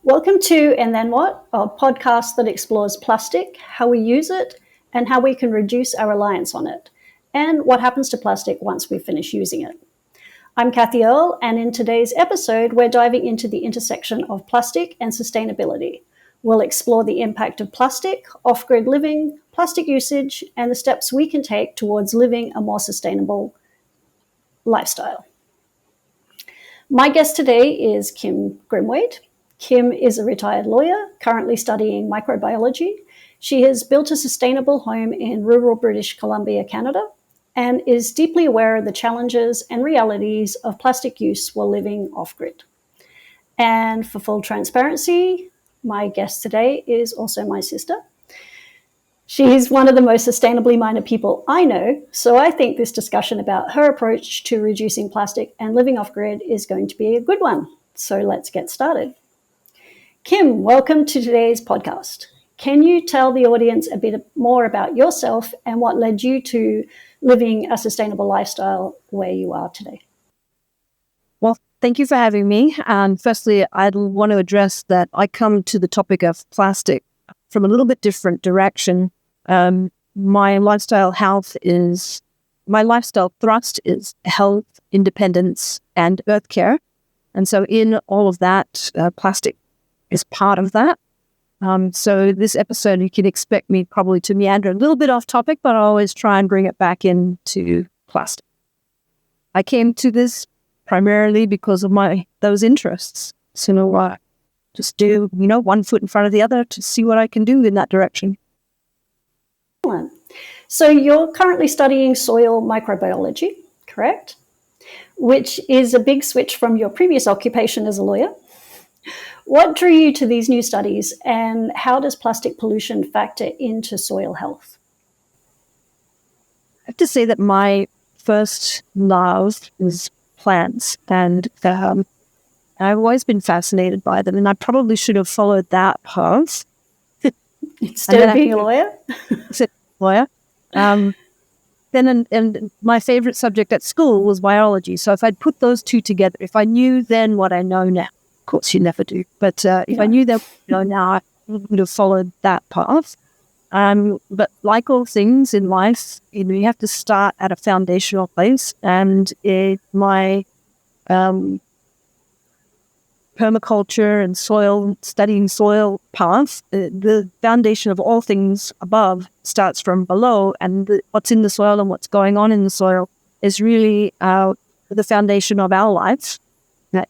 Welcome to And Then What, a podcast that explores plastic, how we use it, and how we can reduce our reliance on it, and what happens to plastic once we finish using it. I'm Kathy Earle, and in today's episode, we're diving into the intersection of plastic and sustainability. We'll explore the impact of plastic, off-grid living, plastic usage, and the steps we can take towards living a more sustainable lifestyle. My guest today is Kim Grimwade. Kim is a retired lawyer, currently studying microbiology. She has built a sustainable home in rural British Columbia, Canada, and is deeply aware of the challenges and realities of plastic use while living off-grid. And for full transparency, my guest today is also my sister. She is one of the most sustainably minded people I know, so I think this discussion about her approach to reducing plastic and living off-grid is going to be a good one. So let's get started. Kim, welcome to today's podcast. Can you tell the audience a bit more about yourself and what led you to living a sustainable lifestyle where you are today? Well, thank you for having me. And firstly, I'd want to address that I come to the topic of plastic from a little bit different direction. My lifestyle thrust is health, independence, and earth care. And so in all of that, plastic is part of that. So this episode, you can expect me probably to meander a little bit off topic, but I always try and bring it back into plastic. I came to this primarily because of those interests. So I just do, one foot in front of the other to see what I can do in that direction. So you're currently studying soil microbiology, correct? Which is a big switch from your previous occupation as a lawyer. What drew you to these new studies, and how does plastic pollution factor into soil health? I have to say that my first love was plants, and I've always been fascinated by them, and I probably should have followed that path. Instead of being a lawyer? And my favorite subject at school was biology. So if I'd put those two together, if I knew then what I know now, of course you never do, but if I knew that now, I would have followed that path. But like all things in life, you have to start at a foundational place. And my permaculture and studying soil path, the foundation of all things above starts from below, and what's in the soil and what's going on in the soil is really the foundation of our life.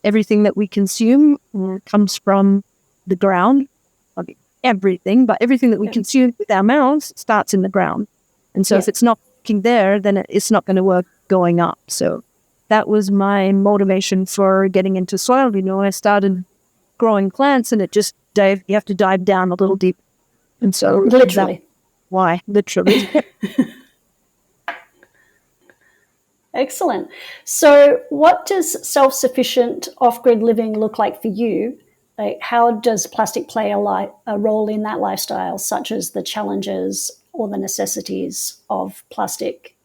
Everything that we consume comes from the ground. I mean, everything that we consume with our mouths starts in the ground. And so if it's not working there, then it's not going to work going up. So that was my motivation for getting into soil. I started growing plants, and you have to dive down a little deep. And so literally. Why? Literally. Excellent. So what does self-sufficient off-grid living look like for you? Like, how does plastic play a role in that lifestyle, such as the challenges or the necessities of plastic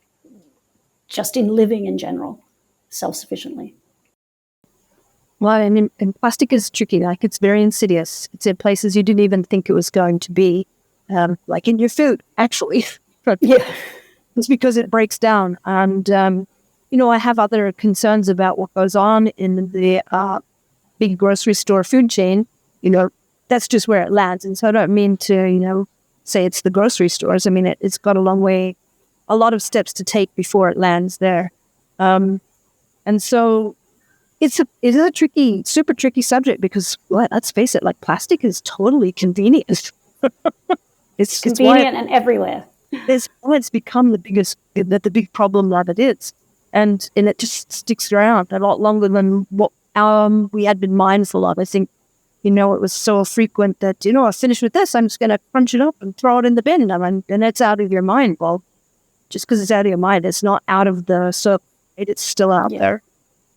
just in living in general, self-sufficiently? Well, and plastic is tricky. Like, it's very insidious. It's in places you didn't even think it was going to be, like in your food, actually. It's because it breaks down. And, I have other concerns about what goes on in the big grocery store food chain. That's just where it lands. And so I don't mean to, say it's the grocery stores. I mean, it's got a lot of steps to take before it lands there. And so it's a tricky, super tricky subject because, let's face it, like, plastic is totally convenient. It's convenient and everywhere. It's become the big problem that it is. And it just sticks around a lot longer than what we had been mindful of. I think, it was so frequent that, I finished with this, I'm just going to crunch it up and throw it in the bin. And it's out of your mind. Well, just because it's out of your mind, it's not out of the circle. It's still out there.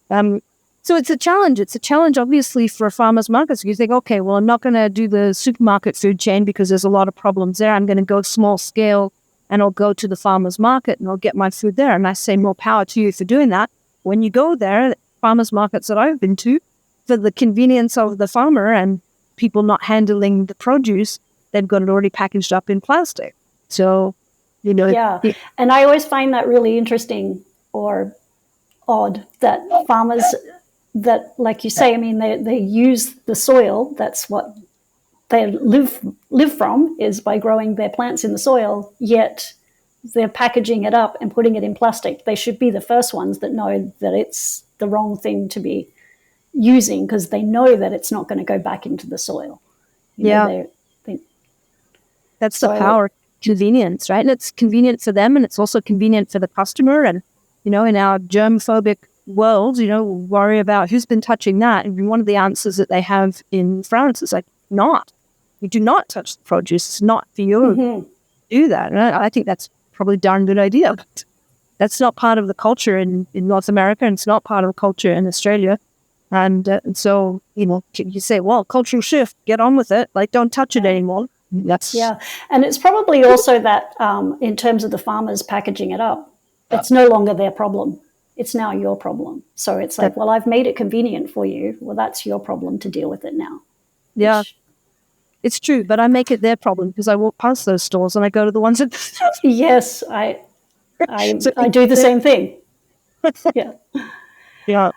So it's a challenge. It's a challenge, obviously, for farmers markets. You think, okay, well, I'm not going to do the supermarket food chain because there's a lot of problems there. I'm going to go small scale, and I'll go to the farmer's market and I'll get my food there. And I say more power to you for doing that. When you go there, farmers markets that I've been to, for the convenience of the farmer and people not handling the produce, they've got it already packaged up in plastic. So, Yeah. And I always find that really interesting or odd that farmers that, like you say, I mean, they use the soil. That's what they live from, is by growing their plants in the soil, yet they're packaging it up and putting it in plastic. They should be the first ones that know that it's the wrong thing to be using, because they know that it's not going to go back into the soil. That's the power, convenience, right? And it's convenient for them, and it's also convenient for the customer. And, in our germ-phobic world, worry about who's been touching that. And one of the answers that they have in France is like, you do not touch the produce. It's not for you to do that. And I think that's probably a darn good idea. But that's not part of the culture in North America, and it's not part of the culture in Australia. And so, you say, well, cultural shift, get on with it. Like, don't touch it anymore. And it's probably also that in terms of the farmers packaging it up, it's no longer their problem. It's now your problem. So it's like, well, I've made it convenient for you. Well, that's your problem to deal with it now. Yeah. It's true, but I make it their problem because I walk past those stores and I go to the ones that... Yes, I do the same thing. Yeah. Yeah.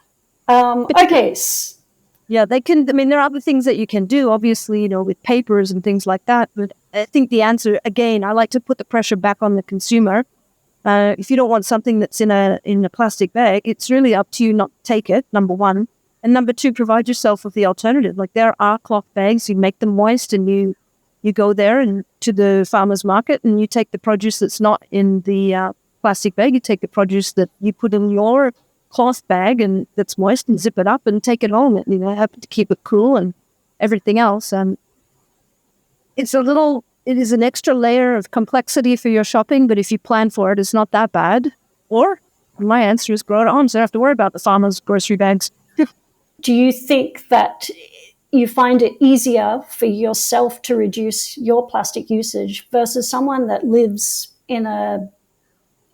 Okay. Yeah, they can. I mean, there are other things that you can do, obviously, with papers and things like that. But I think the answer, again, I like to put the pressure back on the consumer. If you don't want something that's in a plastic bag, it's really up to you not to take it, number one. And number two, provide yourself with the alternative. Like, there are cloth bags, you make them moist, and you go there and to the farmer's market and you take the produce that's not in the plastic bag. You take the produce that you put in your cloth bag and that's moist, and zip it up and take it home. And, happen to keep it cool and everything else. It is an extra layer of complexity for your shopping, but if you plan for it, it's not that bad. Or my answer is grow it at home, so I don't have to worry about the farmer's grocery bags. Do you think that you find it easier for yourself to reduce your plastic usage versus someone that lives in a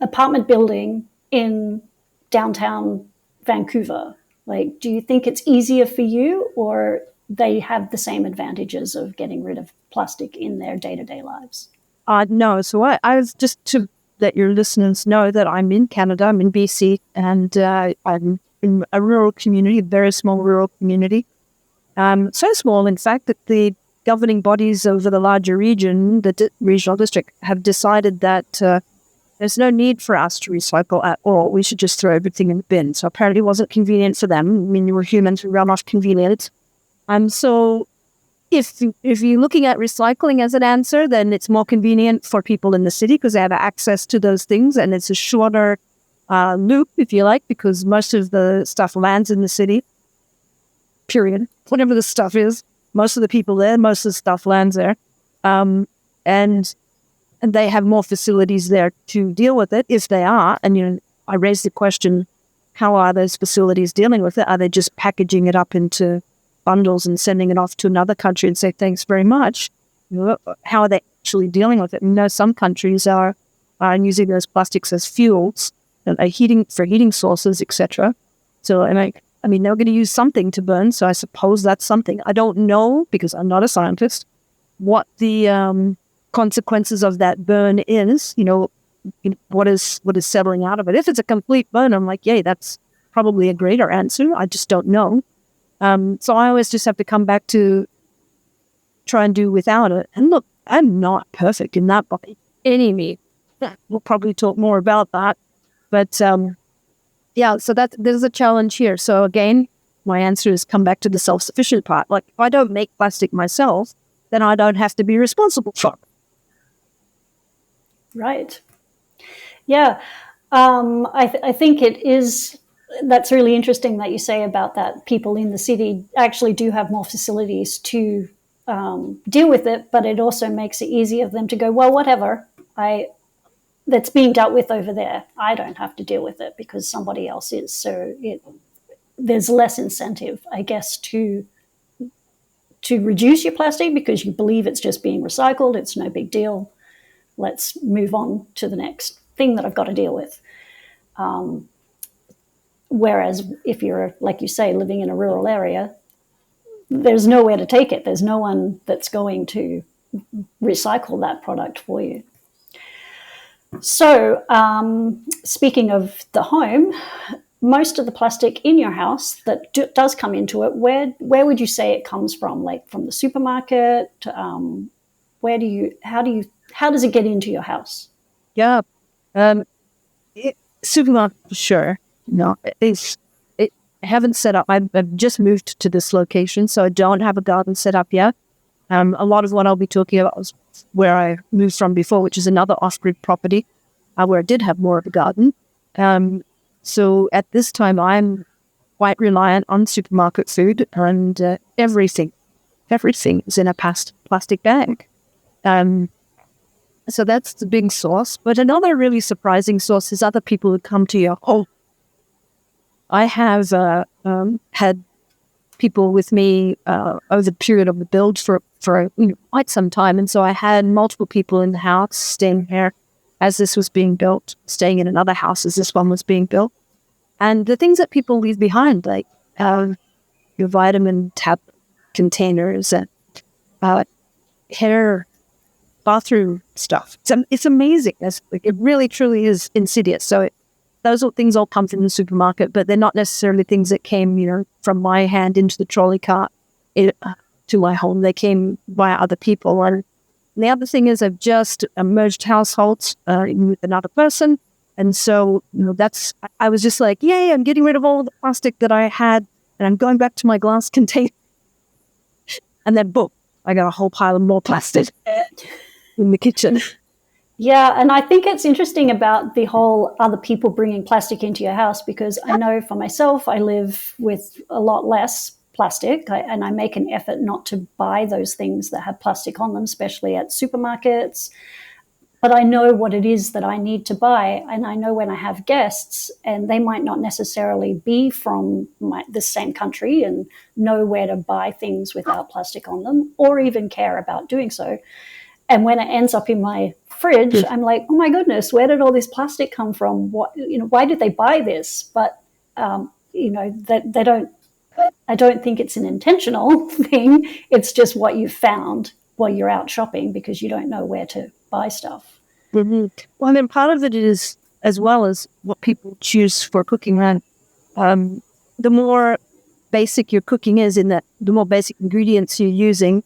apartment building in downtown Vancouver? Like, do you think it's easier for you, or they have the same advantages of getting rid of plastic in their day-to-day lives? No. So I was just to let your listeners know that I'm in Canada, I'm in BC, and I'm in a rural community, a very small rural community. So small, in fact, that the governing bodies over the larger region, the regional district, have decided that there's no need for us to recycle at all. We should just throw everything in the bin. So apparently it wasn't convenient for them. I mean, we're humans, we run off convenience. So if you're looking at recycling as an answer, then it's more convenient for people in the city because they have access to those things, and it's a shorter loop, if you like, because most of the stuff lands in the city, period. Whatever the stuff is, most of the people there, most of the stuff lands there. And they have more facilities there to deal with it, if they are. And, I raised the question, how are those facilities dealing with it? Are they just packaging it up into bundles and sending it off to another country and say, thanks very much? How are they actually dealing with it? Some countries are using those plastics as fuels, for heating sources, etc. So, they're going to use something to burn. So I suppose that's something. I don't know, because I'm not a scientist, what the consequences of that burn is. What is settling out of it. If it's a complete burn, I'm like, yay, that's probably a greater answer. I just don't know. So I always just have to come back to try and do without it. And look, I'm not perfect in that by any means. We'll probably talk more about that. But so there's a challenge here. So again, my answer is come back to the self-sufficient part. Like, if I don't make plastic myself, then I don't have to be responsible for it. Right. Yeah. I think that's really interesting that you say about that. People in the city actually do have more facilities to deal with it, but it also makes it easier for them to go, well, whatever, that's being dealt with over there. I don't have to deal with it because somebody else is. So there's less incentive, I guess, to reduce your plastic because you believe it's just being recycled. It's no big deal. Let's move on to the next thing that I've got to deal with. Whereas if you're, like you say, living in a rural area, there's nowhere to take it. There's no one that's going to recycle that product for you. So, speaking of the home, most of the plastic in your house that does come into it, where would you say it comes from? Like from the supermarket? How does it get into your house? Yeah, supermarket for sure. No, I haven't set up. I've just moved to this location, so I don't have a garden set up yet. A lot of what I'll be talking about is where I moved from before, which is another off-grid property where I did have more of a garden. So at this time, I'm quite reliant on supermarket food, and everything is in a plastic bag. So that's the big source. But another really surprising source is other people who come to your home. I have had people with me over the period of the build for quite some time. And so I had multiple people in the house staying here as this was being built, staying in another house as this one was being built. And the things that people leave behind, like your vitamin tab containers and hair, bathroom stuff. It's amazing. It really, truly is insidious. So those things all come from the supermarket, but they're not necessarily things that came, from my hand into the trolley cart to my home. They came via other people. And the other thing is I've just merged households with another person. And so, I was just like, yay, I'm getting rid of all the plastic that I had and I'm going back to my glass container. And then, boom, I got a whole pile of more plastic in the kitchen. Yeah, and I think it's interesting about the whole other people bringing plastic into your house, because I know for myself, I live with a lot less plastic, and I make an effort not to buy those things that have plastic on them, especially at supermarkets. But I know what it is that I need to buy, and I know when I have guests, and they might not necessarily be from the same country and know where to buy things without plastic on them, or even care about doing so. And when it ends up in my fridge, I'm like, oh my goodness, where did all this plastic come from? Why did they buy this? But they don't. I don't think it's an intentional thing. It's just what you found while you're out shopping because you don't know where to buy stuff. Mm-hmm. Well, and then part of it is as well as what people choose for cooking. And the more basic your cooking is, in that the more basic ingredients you're using,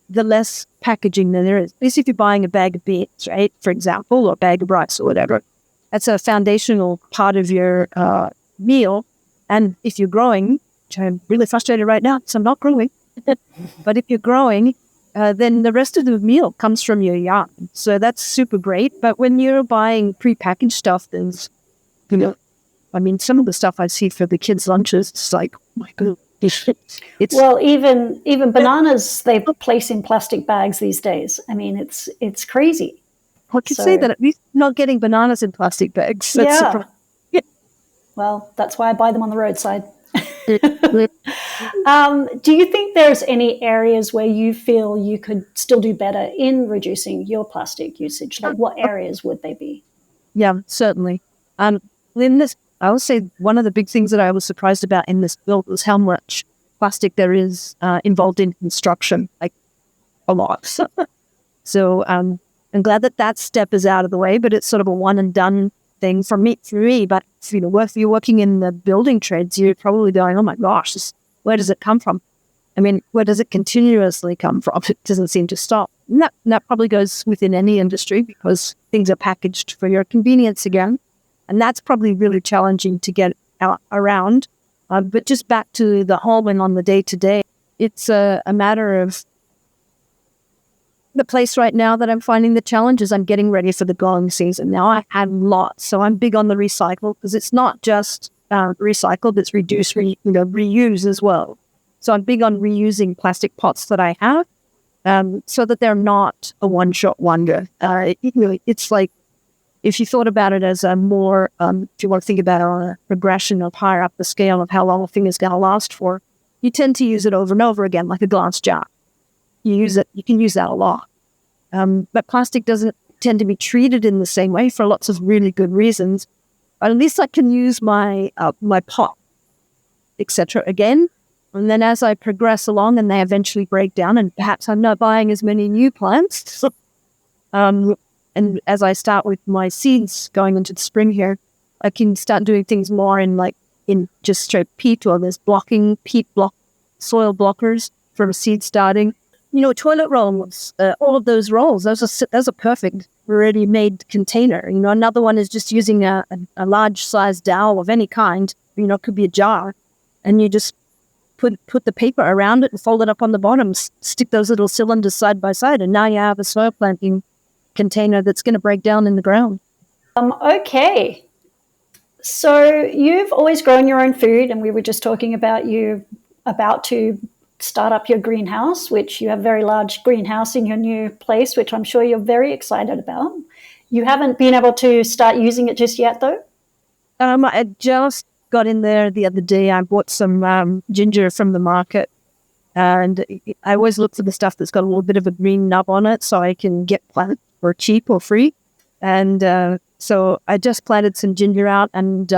the less packaging there is. At least if you're buying a bag of beans, right, for example, or a bag of rice or whatever, that's a foundational part of your meal. And if you're growing, which I'm really frustrated right now because I'm not growing, but if you're growing, then the rest of the meal comes from your yard. So that's super great. But when you're buying prepackaged stuff, there's, some of the stuff I see for the kids' lunches, it's like, oh my God. Well, even bananas they place in plastic bags these days. I mean, it's crazy. I could say that at least not getting bananas in plastic bags. Yeah. Well, that's why I buy them on the roadside. Do you think there's any areas where you feel you could still do better in reducing your plastic usage? Like, what areas would they be? Yeah, certainly. In this, I would say one of the big things that I was surprised about in this build was how much plastic there is involved in construction, like a lot. So I'm glad that step is out of the way, but it's sort of a one and done thing for me. But if you're working in the building trades, you're probably going, oh my gosh, where does it come from? I mean, where does it continuously come from? It doesn't seem to stop. And that probably goes within any industry because things are packaged for your convenience again. And that's probably really challenging to get around. But just back to the home and on the day-to-day, it's a matter of the place right now that I'm finding the challenge is I'm getting ready for the growing season. Now I had lots, so I'm big on the recycle because it's not just recycled, it's reduce, reuse as well. So I'm big on reusing plastic pots that I have so that they're not a one-shot wonder. It's like, if you thought about it as a more, if you want to think about it on a progression of higher up the scale of how long a thing is going to last for, you tend to use it over and over again, like a glass jar. You can use that a lot. But plastic doesn't tend to be treated in the same way for lots of really good reasons. But at least I can use my pot, etc. again. And then as I progress along and they eventually break down, and perhaps I'm not buying as many new plants, and as I start with my seeds going into the spring here, I can start doing things more in just straight peat, or there's soil blockers for seed starting. Toilet rolls, all of those rolls, those are perfect ready-made container. Another one is just using a large size dowel of any kind. It could be a jar, and you just put the paper around it and fold it up on the bottom, stick those little cylinders side by side, and now you have a soil planting container that's going to break down in the ground. Okay. So you've always grown your own food, and we were just talking about you about to start up your greenhouse, which you have a very large greenhouse in your new place, which I'm sure you're very excited about. You haven't been able to start using it just yet, though? I just got in there the other day. I bought some ginger from the market, and I always look for the stuff that's got a little bit of a green nub on it so I can get planted for cheap or free. And so I just planted some ginger out, and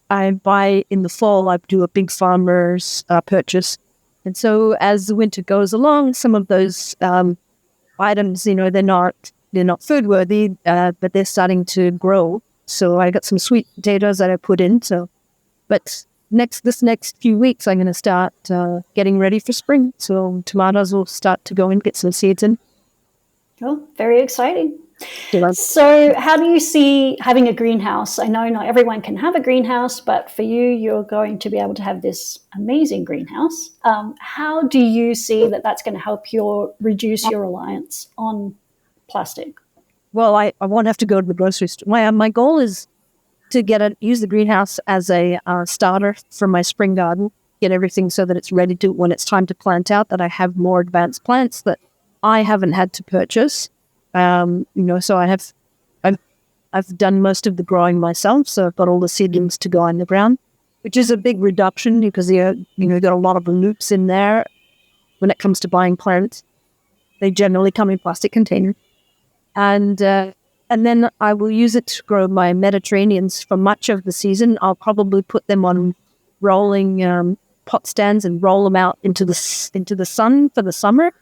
I buy in the fall, I do a big farmer's purchase. And so as the winter goes along, some of those items, they're not food worthy, but they're starting to grow. So I got some sweet potatoes that I put in. But this next few weeks, I'm going to start getting ready for spring. So tomatoes will start to go and get some seeds in. Oh, very exciting. Yeah. So how do you see having a greenhouse? I know not everyone can have a greenhouse, but for you, you're going to be able to have this amazing greenhouse. How do you see that that's going to help you reduce your reliance on plastic? Well, I won't have to go to the grocery store. My goal is to use the greenhouse as a starter for my spring garden, get everything so that it's ready to, when it's time to plant out, that I have more advanced plants that I haven't had to purchase. So I've done most of the growing myself, so I've got all the seedlings to go in the ground, which is a big reduction because you've got a lot of loops in there when it comes to buying plants. They generally come in plastic containers, and then I will use it to grow my Mediterraneans for much of the season. I'll probably put them on rolling pot stands and roll them out into the sun for the summer.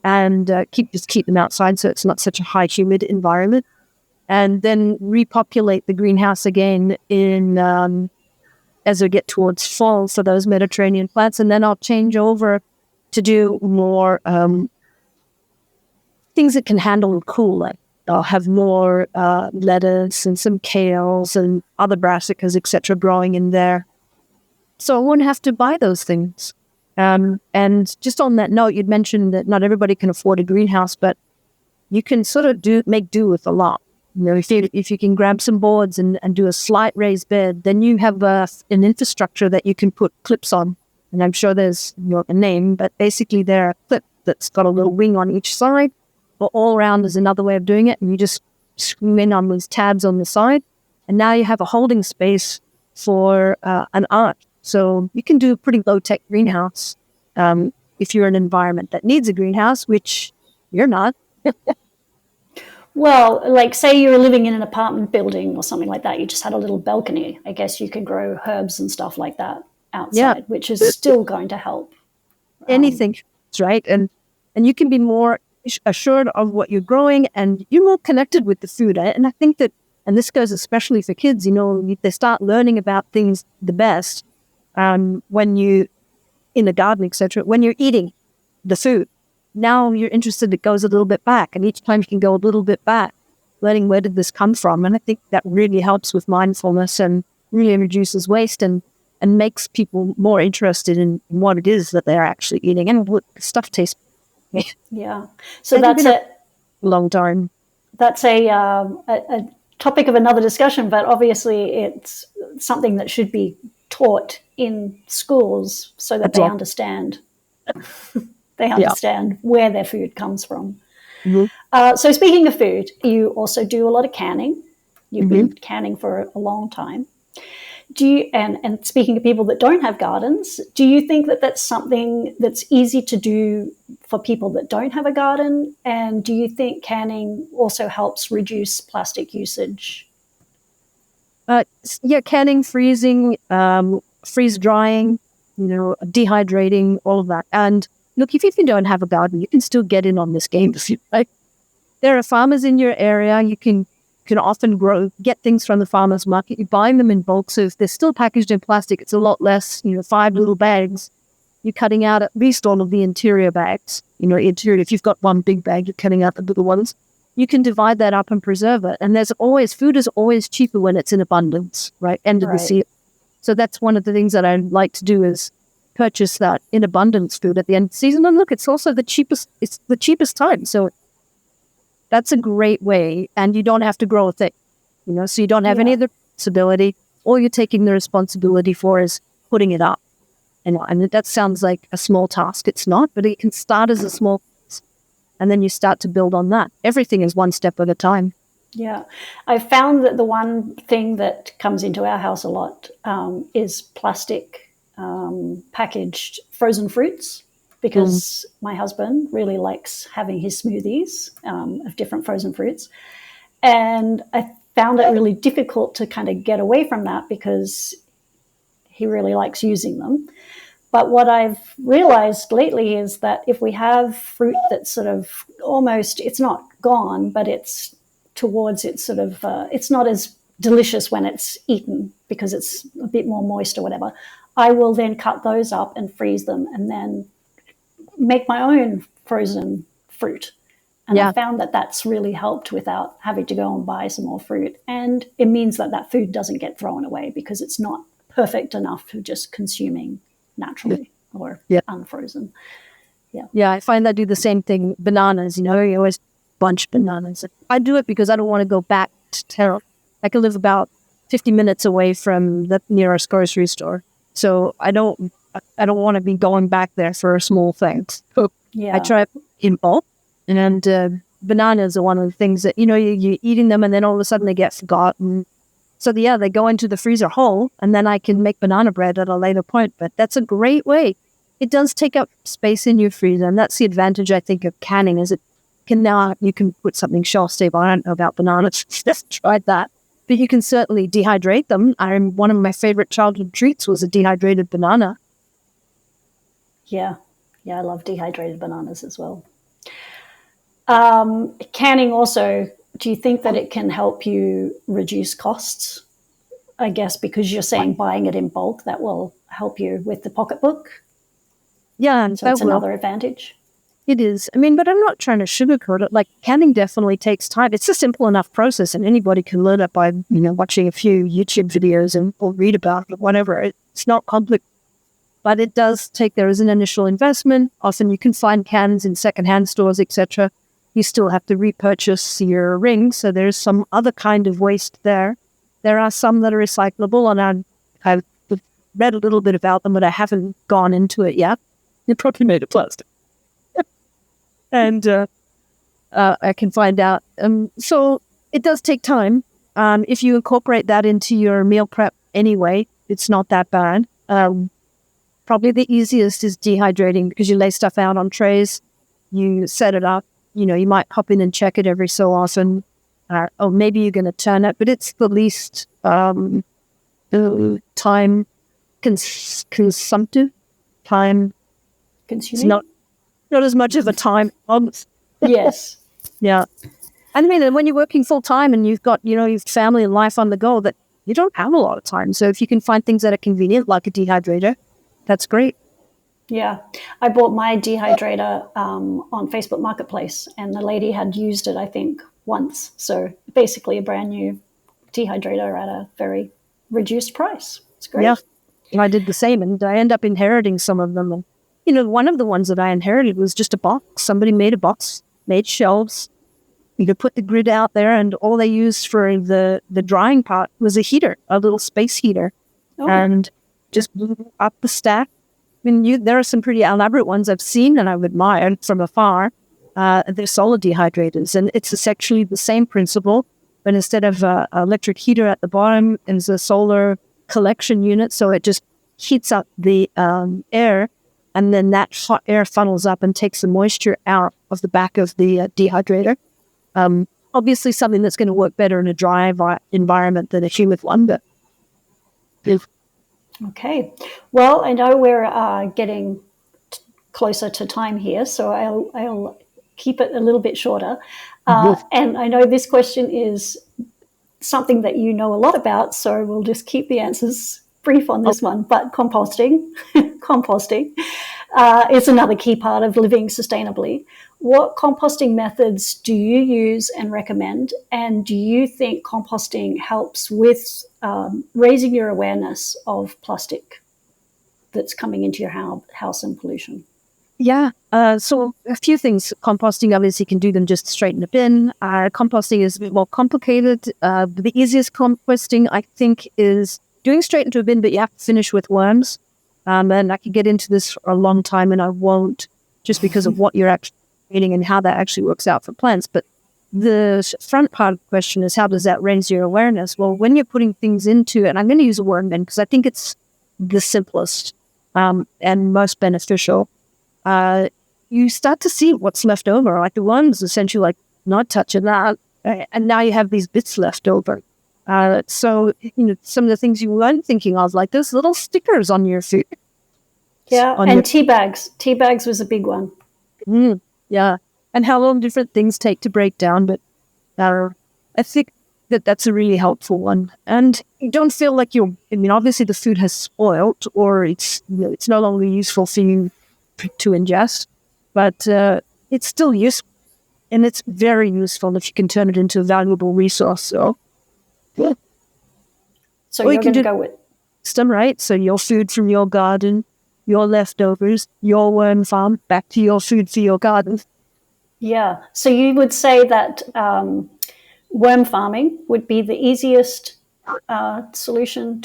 And keep them outside so it's not such a high humid environment, and then repopulate the greenhouse again as we get towards fall for those Mediterranean plants. And then I'll change over to do more things that can handle cool. Like I'll have more lettuce and some kales and other brassicas, etc., growing in there, so I won't have to buy those things. And just on that note, you'd mentioned that not everybody can afford a greenhouse, but you can sort of make do with a lot. If you can grab some boards and do a slight raised bed, then you have an infrastructure that you can put clips on. And I'm sure there's a name, but basically they're a clip that's got a little wing on each side. But all around is another way of doing it. And you just screw in on these tabs on the side. And now you have a holding space for an arch. So you can do a pretty low-tech greenhouse if you're in an environment that needs a greenhouse, which you're not. Well, like say you were living in an apartment building or something like that, you just had a little balcony. I guess you could grow herbs and stuff like that outside, which is still going to help. Anything, right? And you can be more assured of what you're growing, and you're more connected with the food. And I think that, and this goes especially for kids, they start learning about things the best when you, in the garden, etc., when you're eating the food. Now you're interested, it goes a little bit back, and each time you can go a little bit back, learning where did this come from. And I think that really helps with mindfulness and really reduces waste and makes people more interested in what it is that they're actually eating and what stuff tastes. Yeah. So that's a long time. That's a topic of another discussion, but obviously it's something that should be taught in schools so that they understand. They understand where their food comes from. Mm-hmm. So speaking of food, you also do a lot of canning. You've been canning for a long time. Do you, and speaking of people that don't have gardens, do you think that that's something that's easy to do for people that don't have a garden? And do you think canning also helps reduce plastic usage? Canning, freezing, freeze drying. dehydrating, all of that. And look, if you don't have a garden, you can still get in on this game if you like. There are farmers in your area. You can often get things from the farmer's market. You're buying them in bulk, so if they're still packaged in plastic, it's a lot less, 5 little bags. You're cutting out at least all of the interior bags. If you've got one big bag, you're cutting out the little ones. You can divide that up and preserve it. And food is always cheaper when it's in abundance, right? End of the season. So that's one of the things that I like to do is purchase that in abundance food at the end of the season. And look, it's also it's the cheapest time. So that's a great way. And you don't have to grow a thing, so you don't have any of the responsibility. All you're taking the responsibility for is putting it up. And that sounds like a small task. It's not, but it can start as a small task. And then you start to build on that. Everything is one step at a time. Yeah. I've found that the one thing that comes into our house a lot is plastic packaged frozen fruits, because my husband really likes having his smoothies of different frozen fruits. And I found it really difficult to kind of get away from that because he really likes using them. But what I've realized lately is that if we have fruit that's sort of almost, it's not gone, but it's towards it's sort of, it's not as delicious when it's eaten because it's a bit more moist or whatever, I will then cut those up and freeze them and then make my own frozen fruit. And I found that that's really helped without having to go and buy some more fruit. And it means that that food doesn't get thrown away because it's not perfect enough for just consuming naturally or unfrozen. Yeah, I find I do the same thing. Bananas, you always bunch bananas. I do it because I don't want to go back to Terra. I can live about 50 minutes away from the nearest grocery store. So I don't want to be going back there for a small thing. So I try in bulk. And bananas are one of the things that, you're eating them and then all of a sudden they get forgotten. So they go into the freezer whole, and then I can make banana bread at a later point. But that's a great way. It does take up space in your freezer, and that's the advantage, I think, of canning, is you can put something shelf stable. I don't know about bananas, just tried that. But you can certainly dehydrate them. One of my favorite childhood treats was a dehydrated banana. Yeah, I love dehydrated bananas as well. Canning also, do you think that it can help you reduce costs? I guess because you're saying buying it in bulk, that will help you with the pocketbook. Yeah, and so it's another advantage. It is. But I'm not trying to sugarcoat it. Like, canning definitely takes time. It's a simple enough process, and anybody can learn it by watching a few YouTube videos or read about it, whatever. It's not complicated, but it does take. There is an initial investment. Often you can find cans in secondhand stores, etc. You still have to repurchase your rings, so there's some other kind of waste there. There are some that are recyclable, and I've read a little bit about them, but I haven't gone into it yet. They're probably made of plastic. And I can find out. So it does take time. If you incorporate that into your meal prep anyway, it's not that bad. Probably the easiest is dehydrating, because you lay stuff out on trays, you set it up. You might pop in and check it every so often. Or maybe you're going to turn it, but it's the least time consumptive. Time consuming. It's not as much of a time. Yes. Yeah. And when you're working full time and you've got, your family and life on the go, that you don't have a lot of time. So if you can find things that are convenient, like a dehydrator, that's great. Yeah. I bought my dehydrator on Facebook Marketplace, and the lady had used it, I think, once. So basically a brand new dehydrator at a very reduced price. It's great. Yeah. I did the same, and I end up inheriting some of them. And, one of the ones that I inherited was just a box. Somebody made a box, made shelves. You could put the grid out there, and all they used for the drying part was a heater, a little space heater, and just blew up the stack. There are some pretty elaborate ones I've seen and I've admired from afar. They're solar dehydrators, and it's essentially the same principle, but instead of an electric heater at the bottom, is a solar collection unit, so it just heats up the air, and then that hot air funnels up and takes the moisture out of the back of the dehydrator. Obviously something that's going to work better in a dry environment than a humid one, but Okay. Well, I know we're getting closer to time here, so I'll keep it a little bit shorter. And I know this question is something that you know a lot about, so we'll just keep the answers brief on Oh, this one. But composting is another key part of living sustainably. What composting methods do you use and recommend? And do you think composting helps with raising your awareness of plastic that's coming into your house and pollution? yeah. So a few things. Composting, obviously, can do them just straight in a bin. Composting is a bit more complicated. The easiest composting, I think, is doing straight into a bin, but you have to finish with worms. And I could get into this for a long time, and I won't, just because of what you're actually eating and how that actually works out for plants. But the front part of the question is, how does that raise your awareness? Well, when you're putting things into, and I'm going to use a worm bin because I think it's the simplest and most beneficial. You start to see what's left over. Like the worms essentially like not touching that, and now you have these bits left over. So some of the things you weren't thinking of, like those little stickers on your food. Yeah, On your and tea bags. Tea bags was a big one. yeah, and how long different things take to break down. But I think that's a really helpful one. And you don't feel like you're. I mean, obviously the food has spoiled, or it's no longer useful for you to ingest, but it's still useful, and it's very useful if you can turn it into a valuable resource. So, yeah. So Or you you're can going to do go with, some right. So your food from your garden, your leftovers, your worm farm, back to your food for your garden. yeah. So you would say that worm farming would be the easiest solution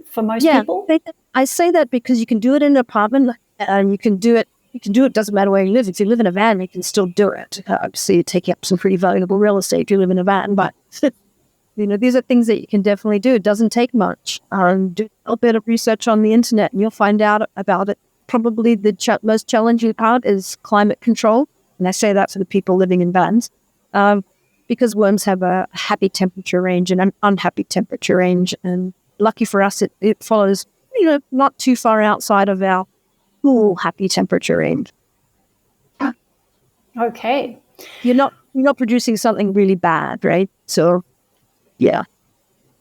for most Yeah, people? I say that because you can do it in an apartment, and you can do it. You can do it. Doesn't matter where you live. If you live in a van, you can still do it. Obviously, you're taking up some pretty valuable real estate if you live in a van, but these are things that you can definitely do. It doesn't take much. Do a little bit of research on the internet, and you'll find out about it. Probably the most challenging part is climate control, and I say that for the people living in vans, because worms have a happy temperature range and an unhappy temperature range, and lucky for us, it follows not too far outside of our cool happy temperature range. Okay. You're not producing something really bad, right? So yeah.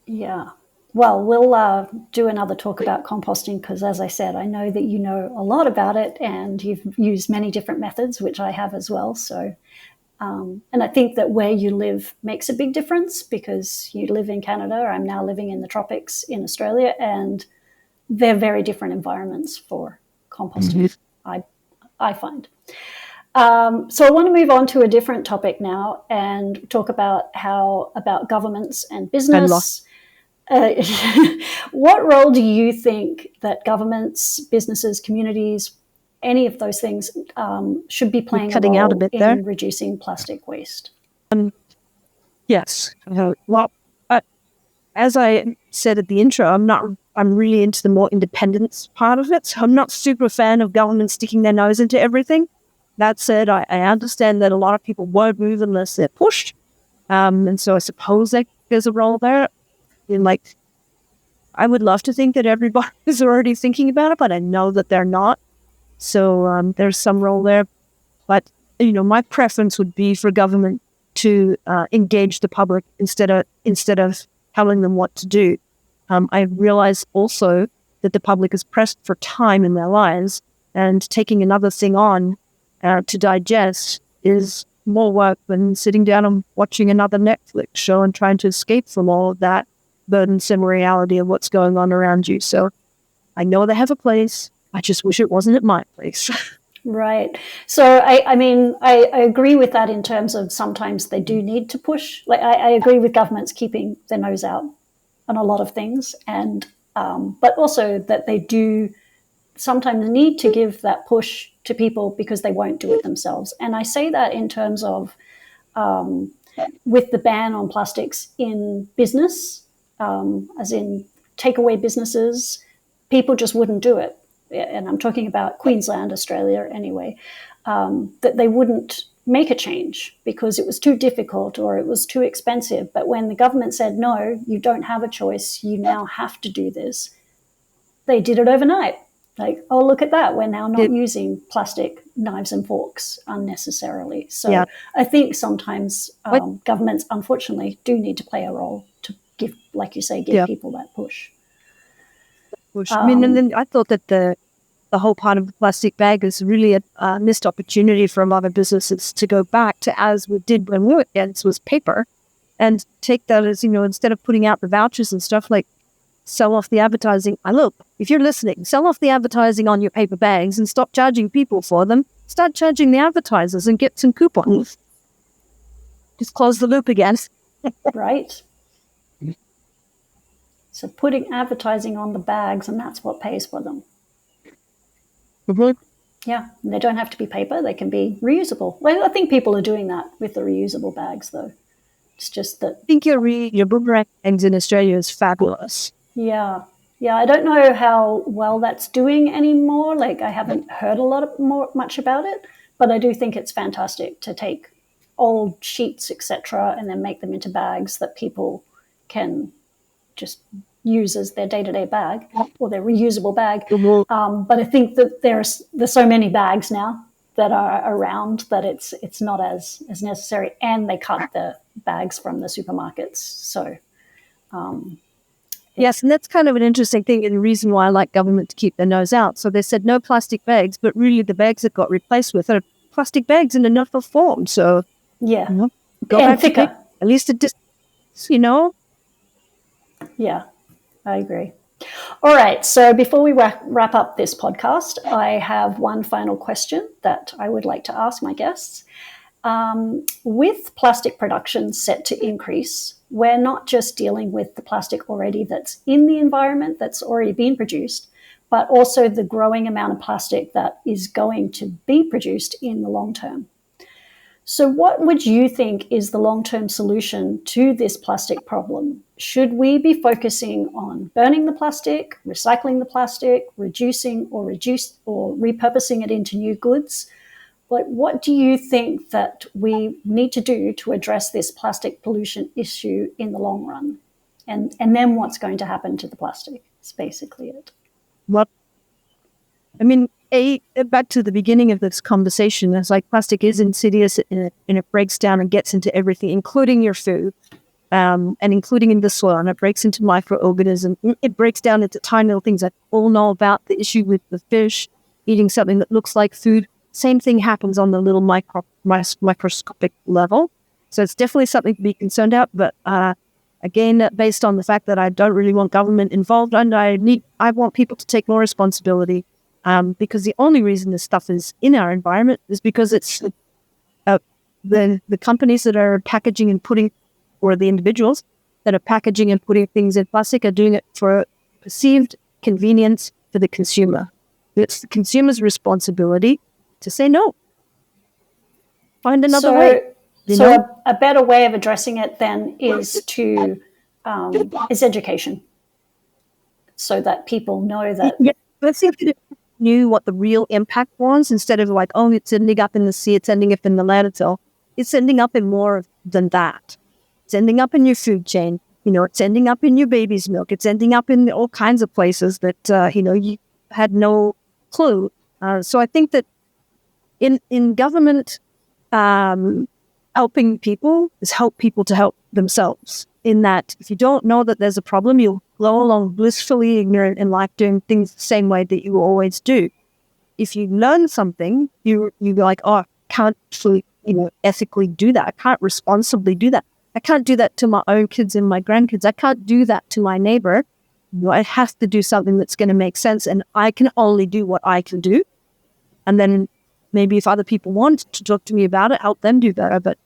Yeah. Well, we'll do another talk about composting because, as I said, I know that you know a lot about it and you've used many different methods, which I have as well. So, and I think that where you live makes a big difference because you live in Canada. I'm now living in the tropics in Australia, and they're very different environments for composting. I find. So I want to move on to a different topic now and talk about about governments and And lost. business. Uh, what role do you think that governments, businesses, communities, any of those things should be You're playing a cutting out a role bit there. in reducing plastic waste? Yes. Well, as I said at the intro, I'm really into the more independence part of it. So I'm not super fan of government sticking their nose into everything. That said, I understand that a lot of people won't move unless they're pushed. And so I suppose that there's a role there. In like, I would love to think that everybody is already thinking about it, but I know that they're not. So there's some role there. But my preference would be for government to engage the public instead of telling them what to do. I realize also that the public is pressed for time in their lives, and taking another thing on to digest is more work than sitting down and watching another Netflix show and trying to escape from all of that burdensome reality of what's going on around you. So I know they have a place. I just wish it wasn't at my place. Right. So I mean, I agree with that in terms of sometimes they do need to push. Like I agree with governments keeping their nose out on a lot of things, and but also that they do sometimes need to give that push to people because they won't do it themselves. And I say that in terms of with the ban on plastics in business, as in takeaway businesses, people just wouldn't do it. And I'm talking about Queensland, Australia, anyway, that they wouldn't make a change because it was too difficult or it was too expensive. But when the government said, no, you don't have a choice, you now have to do this, they did it overnight. Like, oh, look at that. We're now not using plastic knives and forks unnecessarily. So I think sometimes governments, unfortunately, do need to play a role to give, like you say, give people that push. I mean, and then I thought that the whole part of the plastic bag is really a missed opportunity for a lot of businesses to go back to as we did when we were kids, was paper, and take that as, instead of putting out the vouchers and stuff, like sell off the advertising. Look, if you're listening, sell off the advertising on your paper bags and stop charging people for them. Start charging the advertisers and get some coupons. Just close the loop again. Right. So putting advertising on the bags, and that's what pays for them. Mm-hmm. Yeah, they don't have to be paper. They can be reusable. Well, I think people are doing that with the reusable bags, though. It's just that... I think your boomerang bags in Australia is fabulous. Yeah. I don't know how well that's doing anymore. Like, I haven't heard much about it, but I do think it's fantastic to take old sheets, etc., and then make them into bags that people can just use as their day-to-day bag or their reusable bag. But I think that there's so many bags now that are around that it's not as necessary, and they cut the bags from the supermarkets. So yes, and that's kind of an interesting thing, and the reason why I like government to keep their nose out. So they said no plastic bags, but really the bags that got replaced with are plastic bags in another form. So yeah, go and back thicker. To at least it just, Yeah, I agree. All right, so before we wrap up this podcast, I have one final question that I would like to ask my guests. With plastic production set to increase, we're not just dealing with the plastic already that's in the environment, that's already been produced, but also the growing amount of plastic that is going to be produced in the long term. So what would you think is the long-term solution to this plastic problem? Should we be focusing on burning the plastic, recycling the plastic, reducing or repurposing it into new goods? Like, what do you think that we need to do to address this plastic pollution issue in the long run? And then what's going to happen to the plastic? It's basically it. Well, I mean, back to the beginning of this conversation, it's like plastic is insidious and it breaks down and gets into everything, including your food, and including in the soil, and it breaks into microorganisms. It breaks down into tiny little things that all know about. The issue with the fish eating something that looks like food, same thing happens on the little microscopic level. So it's definitely something to be concerned about. But again, based on the fact that I don't really want government involved, and I want people to take more responsibility. Because the only reason this stuff is in our environment is because it's the companies that are packaging and putting, or the individuals that are packaging and putting things in plastic are doing it for perceived convenience for the consumer. It's the consumer's responsibility to say no. Find another way. A better way of addressing it then is education, so that people know that. Yeah, let's see if they knew what the real impact was, instead of like, oh, it's ending up in the sea, it's ending up in the landfill. It's ending up in more than that. It's ending up in your food chain. It's ending up in your baby's milk. It's ending up in all kinds of places that you had no clue. So I think that in government, helping people is help people to help themselves. In that, if you don't know that there's a problem, you'll go along blissfully ignorant in life, doing things the same way that you always do. If you learn something, you're like, oh, I can't ethically do that. I can't responsibly do that. I can't do that to my own kids and my grandkids. I can't do that to my neighbor. I have to do something that's going to make sense, and I can only do what I can do. And then maybe if other people want to talk to me about it, help them do better. But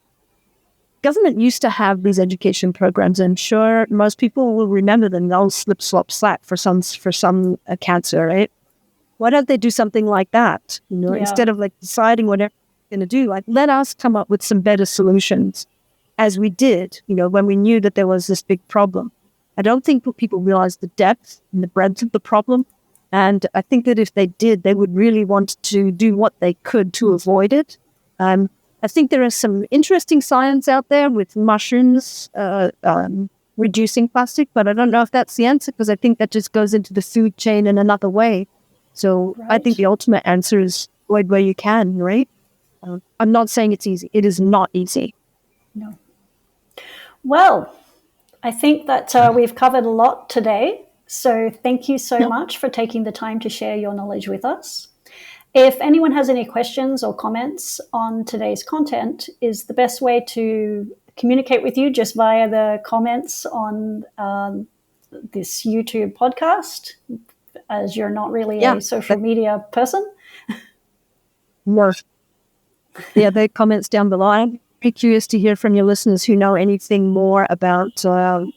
government used to have these education programs, and sure, most people will remember them. They'll slip, slop, slap for some cancer, right? Why don't they do something like that? Instead of like deciding what they're going to do, like let us come up with some better solutions, as we did, when we knew that there was this big problem. I don't think people realize the depth and the breadth of the problem. And I think that if they did, they would really want to do what they could to avoid it. I think there is some interesting science out there with mushrooms, reducing plastic, but I don't know if that's the answer, because I think that just goes into the food chain in another way. So I think Right. the ultimate answer is avoid where you can, right? I'm not saying it's easy. It is not easy. No. Well, I think that we've covered a lot today. So thank you so Yep. much for taking the time to share your knowledge with us. If anyone has any questions or comments on today's content, is the best way to communicate with you just via the comments on this YouTube podcast, as you're not really Yeah. a social media person? More. Yeah, the comments down below. I'm very curious to hear from your listeners who know anything more about the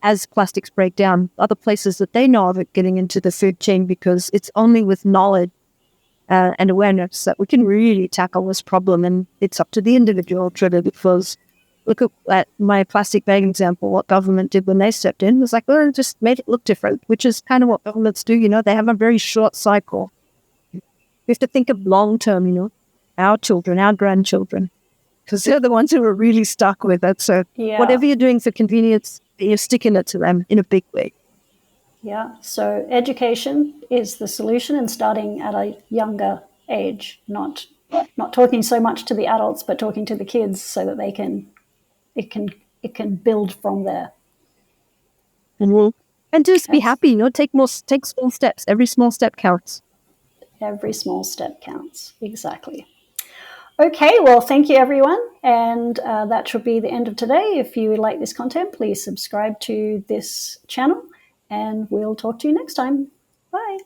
as plastics break down, other places that they know of it getting into the food chain, because it's only with knowledge and awareness that we can really tackle this problem. And it's up to the individual, truly, because look at my plastic bag example. What government did when they stepped in was like, oh, just made it look different, which is kind of what governments do. They have a very short cycle. We have to think of long term, our children, our grandchildren, because they're the ones who are really stuck with it. So Yeah. whatever you're doing for convenience, you're sticking it to them in a big way. Yeah. So education is the solution, and starting at a younger age, not talking so much to the adults, but talking to the kids so that it can build from there. And just be Yes. happy, take small steps. Every small step counts. Every small step counts. Exactly. Okay, well, thank you, everyone. And that should be the end of today. If you like this content, please subscribe to this channel, and we'll talk to you next time. Bye.